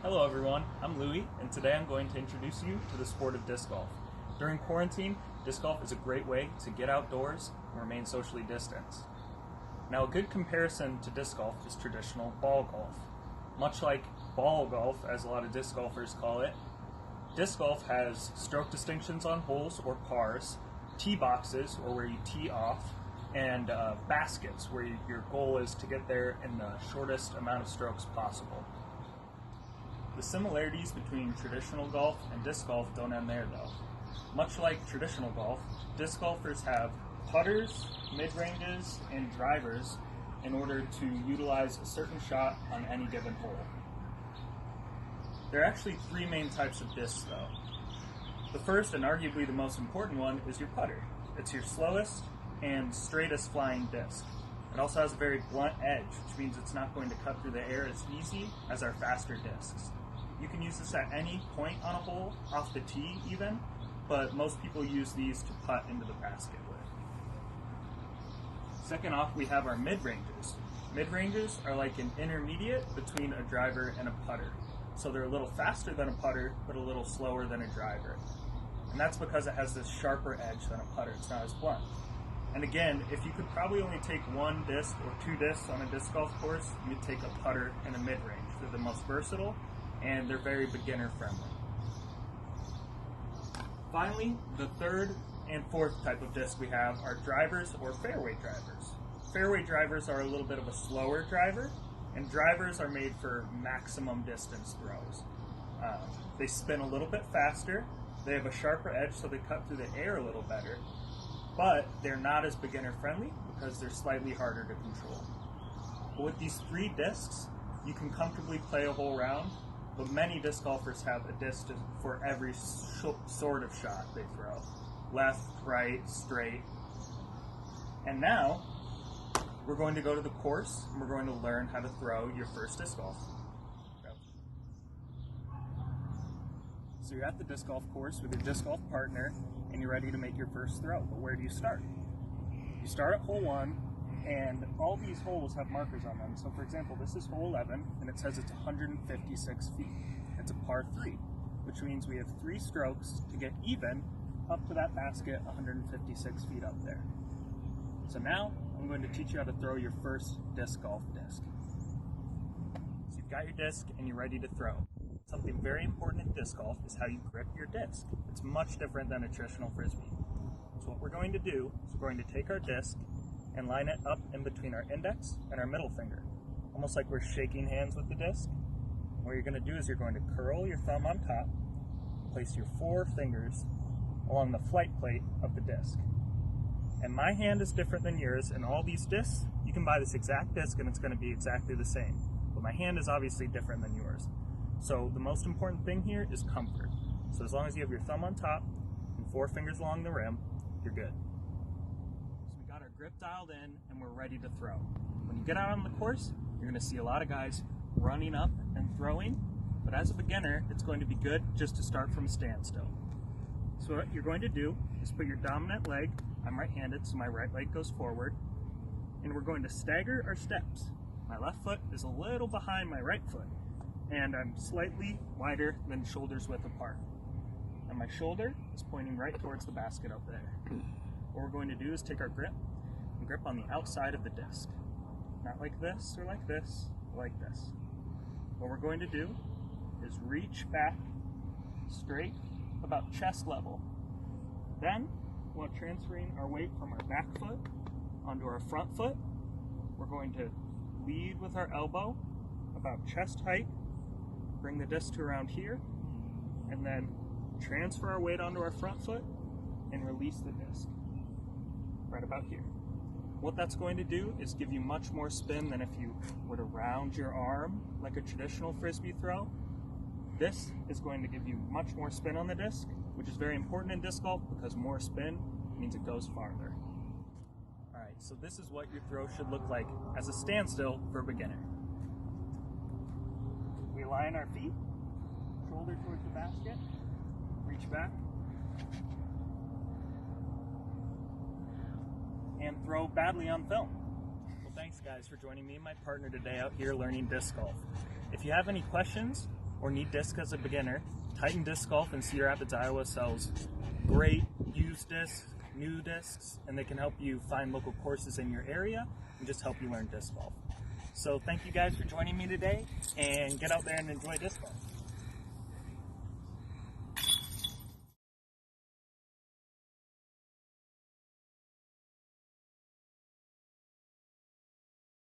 Hello everyone, I'm Louis, and today I'm going to introduce you to the sport of disc golf. During quarantine, disc golf is a great way to get outdoors and remain socially distanced. Now, a good comparison to disc golf is traditional ball golf. Much like ball golf, as a lot of disc golfers call it, disc golf has stroke distinctions on holes or pars, tee boxes, or where you tee off, and baskets, where your goal is to get there in the shortest amount of strokes possible. The similarities between traditional golf and disc golf don't end there though. Much like traditional golf, disc golfers have putters, mid-ranges, and drivers in order to utilize a certain shot on any given hole. There are actually three main types of discs though. The first and arguably the most important one is your putter. It's your slowest and straightest flying disc. It also has a very blunt edge, which means it's not going to cut through the air as easy as our faster discs. You can use this at any point on a hole, off the tee even, but most people use these to putt into the basket with. Second off, we have our mid-ranges. Mid-ranges are like an intermediate between a driver and a putter. So they're a little faster than a putter, but a little slower than a driver. And that's because it has this sharper edge than a putter. It's not as blunt. And again, if you could probably only take one disc or two discs on a disc golf course, you'd take a putter and a mid-range. They're the most versatile, and they're very beginner friendly. Finally, the third and fourth type of disc we have are drivers or fairway drivers. Fairway drivers are a little bit of a slower driver, and drivers are made for maximum distance throws. They spin a little bit faster, they have a sharper edge so they cut through the air a little better, but they're not as beginner friendly because they're slightly harder to control. But with these three discs, you can comfortably play a whole round, but many disc golfers have a disc for every sort of shot they throw. Left, right, straight. And now, we're going to go to the course and we're going to learn how to throw your first disc golf. So you're at the disc golf course with your disc golf partner and you're ready to make your first throw, but where do you start? You start at hole 1, and all these holes have markers on them. So for example, this is hole 11, and it says it's 156 feet. It's a par 3, which means we have 3 strokes to get even up to that basket 156 feet up there. So now, I'm going to teach you how to throw your first disc golf disc. So you've got your disc and you're ready to throw. Something very important in disc golf is how you grip your disc. It's much different than a traditional frisbee. So what we're going to do is we're going to take our disc and line it up in between our index and our middle finger, almost like we're shaking hands with the disc. What you're going to do is you're going to curl your thumb on top, place your 4 fingers along the flight plate of the disc. And my hand is different than yours, and all these discs, you can buy this exact disc and it's going to be exactly the same. But my hand is obviously different than yours. So the most important thing here is comfort. So as long as you have your thumb on top and 4 fingers along the rim, you're good. Grip dialed in and we're ready to throw. When you get out on the course, you're going to see a lot of guys running up and throwing, but as a beginner, it's going to be good just to start from a standstill. So what you're going to do is put your dominant leg, I'm right-handed, so my right leg goes forward, and we're going to stagger our steps. My left foot is a little behind my right foot, and I'm slightly wider than shoulders width apart. And my shoulder is pointing right towards the basket up there. What we're going to do is take our grip and grip on the outside of the disc. Not like this or like this, or like this. What we're going to do is reach back straight about chest level. Then, while transferring our weight from our back foot onto our front foot, we're going to lead with our elbow about chest height, bring the disc to around here, and then transfer our weight onto our front foot and release the disc right about here. What that's going to do is give you much more spin than if you were to round your arm like a traditional frisbee throw. This is going to give you much more spin on the disc, which is very important in disc golf because more spin means it goes farther. Alright, so this is what your throw should look like as a standstill for a beginner. We align our feet, shoulder towards the basket, reach back, and throw badly on film. Well, thanks guys for joining me and my partner today out here learning disc golf. If you have any questions or need discs as a beginner, Titan Disc Golf in Cedar Rapids, Iowa sells great used discs, new discs, and they can help you find local courses in your area and just help you learn disc golf. So thank you guys for joining me today, and get out there and enjoy disc golf.